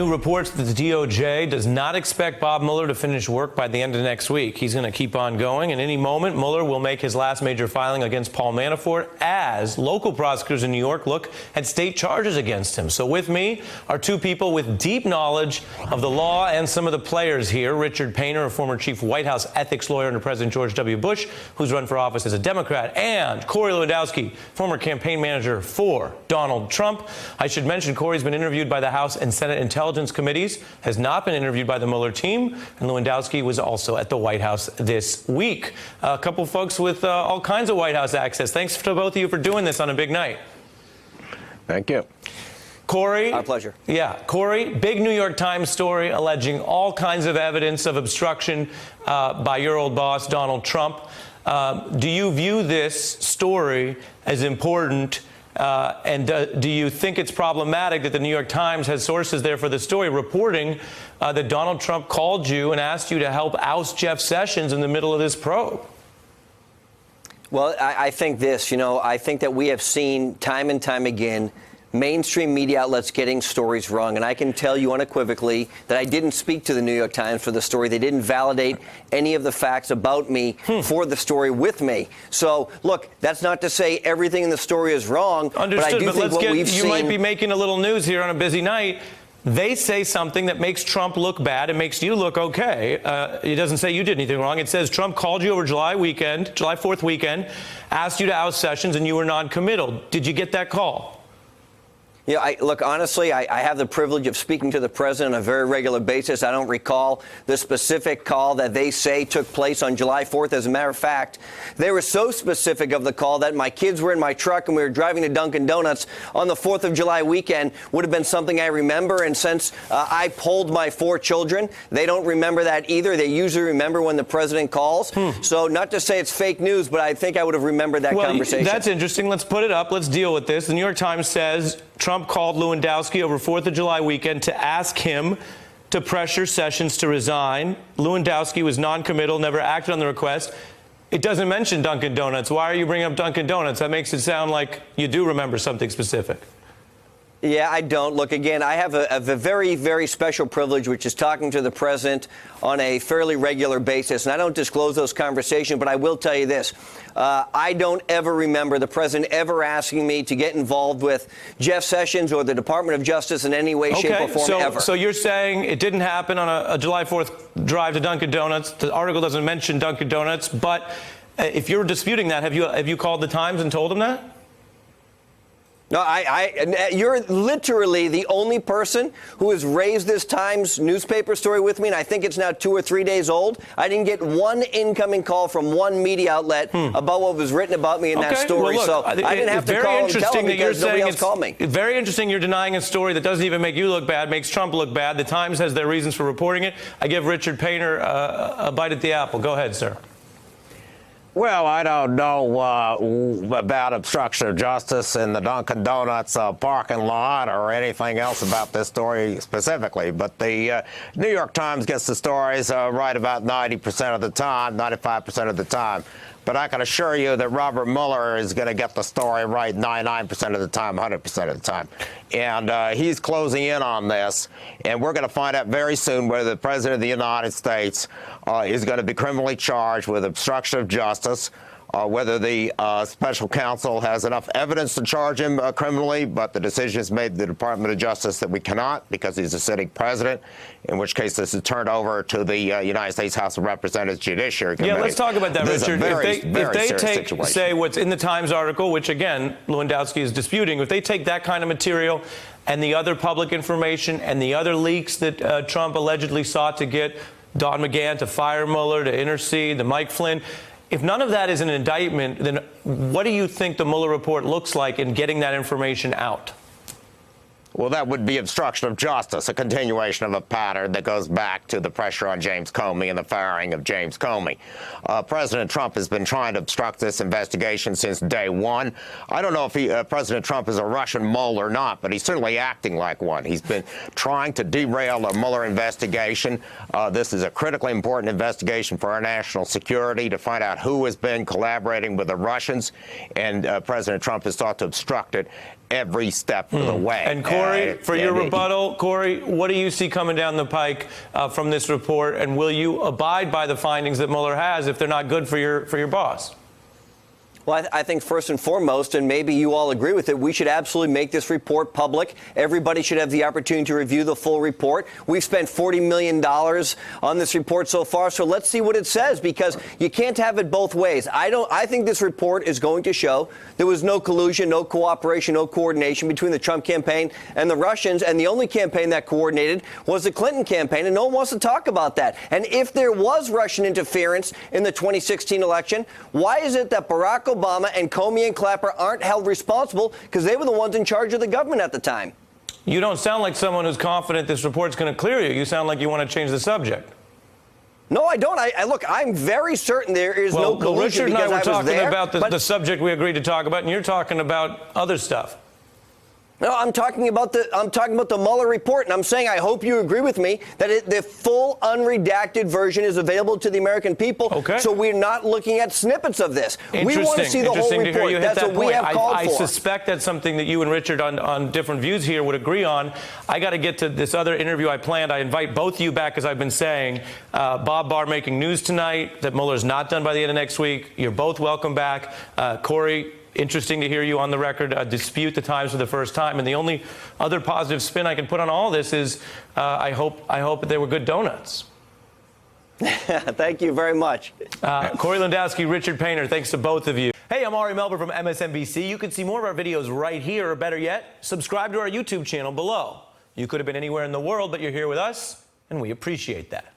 new reports that the DOJ does not expect Bob Mueller to finish work by the end of next week. He's going to keep on going, and any moment, Mueller will make his last major filing against Paul Manafort as local prosecutors in New York look at state charges against him. So with me are two people with deep knowledge of the law and some of the players here. Richard Painter, a former chief White House ethics lawyer under President George W. Bush, who's run for office as a Democrat, and Corey Lewandowski, former campaign manager for Donald Trump. I should mention Corey's been interviewed by the House and Senate Intelligence Committees, has not been interviewed by the Mueller team, and Lewandowski was also at the White House this week. A couple folks with all kinds of White House access. Thanks to both of you for doing this on a big night. Thank you. Corey. Our pleasure. Yeah, Corey, big New York Times story alleging all kinds of evidence of obstruction by your old boss, Donald Trump. Do you view this story as important? And do you think it's problematic that the New York Times has sources there for the story reporting that Donald Trump called you and asked you to help oust Jeff Sessions in the middle of this probe? Well, I think this, I think that we have seen time and time again mainstream media outlets getting stories wrong. And I can tell you unequivocally that I didn't speak to the New York Times for the story. They didn't validate any of the facts about me for the story with me. So, look, that's not to say everything in the story is wrong. Understood, but I do think what we've you seen... might be making a little news here on a busy night. They say something that makes Trump look bad and makes you look okay. It doesn't say you did anything wrong. It says Trump called you over July 4th weekend, asked you to oust Sessions, and you were non-committal. Did you get that call? Look, honestly, I have the privilege of speaking to the president on a very regular basis. I don't recall the specific call that they say took place on July 4th. As a matter of fact, they were so specific of the call that my kids were in my truck and we were driving to Dunkin' Donuts on the 4th of July weekend would have been something I remember. And since I polled my 4 children, they don't remember that either. They usually remember when the president calls. So not to say it's fake news, but I think I would have remembered that conversation. That's interesting. Let's put it up. Let's deal with this. The New York Times says Trump called Lewandowski over 4th of July weekend to ask him to pressure Sessions to resign. Lewandowski was non-committal, never acted on the request. It doesn't mention Dunkin' Donuts. Why are you bringing up Dunkin' Donuts? That makes it sound like you do remember something specific. Yeah, I don't. Look, again, I have a very, very special privilege, which is talking to the president on a fairly regular basis. And I don't disclose those conversations, but I will tell you this. I don't ever remember the president ever asking me to get involved with Jeff Sessions or the Department of Justice in any way, shape, or form ever. So you're saying it didn't happen on a July 4th drive to Dunkin' Donuts. The article doesn't mention Dunkin' Donuts. But if you're disputing that, have you called the Times and told them that? No, you're literally the only person who has raised this Times newspaper story with me, and I think it's now 2 or 3 days old. I didn't get one incoming call from one media outlet about what was written about me in that story. Well, look, so I didn't have to call and tell them because nobody else called me. It's very interesting you're denying a story that doesn't even make you look bad, makes Trump look bad. The Times has their reasons for reporting it. I give Richard Painter a bite at the apple. Go ahead, sir. Well, I don't know about obstruction of justice in the Dunkin' Donuts parking lot or anything else about this story specifically, but the New York Times gets the stories right about 90% of the time, 95% of the time. But I can assure you that Robert Mueller is going to get the story right 99% of the time, 100% of the time. And he's closing in on this. And we're going to find out very soon whether the President of the United States is going to be criminally charged with obstruction of justice, whether the special counsel has enough evidence to charge him criminally, but the decision is made by the Department of Justice that we cannot because he's a sitting president, in which case this is turned over to the United States House of Representatives Judiciary Committee. Yeah, let's talk about that, Richard. If they take, say, what's in the Times article, which, again, Lewandowski is disputing, if they take that kind of material and the other public information and the other leaks that Trump allegedly sought to get Don McGahn to fire Mueller, to intercede, the Mike Flynn, if none of that is an indictment, then what do you think the Mueller report looks like in getting that information out? Well, that would be obstruction of justice, a continuation of a pattern that goes back to the pressure on James Comey and the firing of James Comey. President Trump has been trying to obstruct this investigation since day one. I don't know if President Trump is a Russian mole or not, but he's certainly acting like one. He's been trying to derail the Mueller investigation. This is a critically important investigation for our national security to find out who has been collaborating with the Russians, and President Trump has sought to obstruct it every step of the way. And Corey, for your and rebuttal, Corey, what do you see coming down the pike from this report, and will you abide by the findings that Mueller has if they're not good for your boss? Well, I think first and foremost, and maybe you all agree with it, we should absolutely make this report public. Everybody should have the opportunity to review the full report. We've spent $40 million on this report so far, so let's see what it says, because you can't have it both ways. I think this report is going to show there was no collusion, no cooperation, no coordination between the Trump campaign and the Russians, and the only campaign that coordinated was the Clinton campaign, and no one wants to talk about that. And if there was Russian interference in the 2016 election, why is it that Barack Obama and Comey and Clapper aren't held responsible, because they were the ones in charge of the government at the time? You don't sound like someone who's confident this report's going to clear you. You sound like you want to change the subject. No, I don't. Look, I'm very certain there is no collusion. Richard and I were talking there, about the subject we agreed to talk about, and you're talking about other stuff. No, I'm talking about the Mueller report, and I'm saying I hope you agree with me that the full unredacted version is available to the American people. Okay. So we're not looking at snippets of this. We want to see the whole Interesting to hear report. you hit That's that what we point. have called I for. suspect that's something that you and Richard on different views here would agree on. I got to get to this other interview I planned. I invite both of you back, as I've been saying. Bob Barr making news tonight that Mueller's not done by the end of next week. You're both welcome back. Corey, interesting to hear you on the record dispute the times for the first time. And the only other positive spin I can put on all this is I hope they were good donuts. Thank you very much. Corey Lewandowski, Richard Painter, thanks to both of you. Hey, I'm Ari Melber from MSNBC. You can see more of our videos right here, or better yet, subscribe to our YouTube channel below. You could have been anywhere in the world, but you're here with us, and we appreciate that.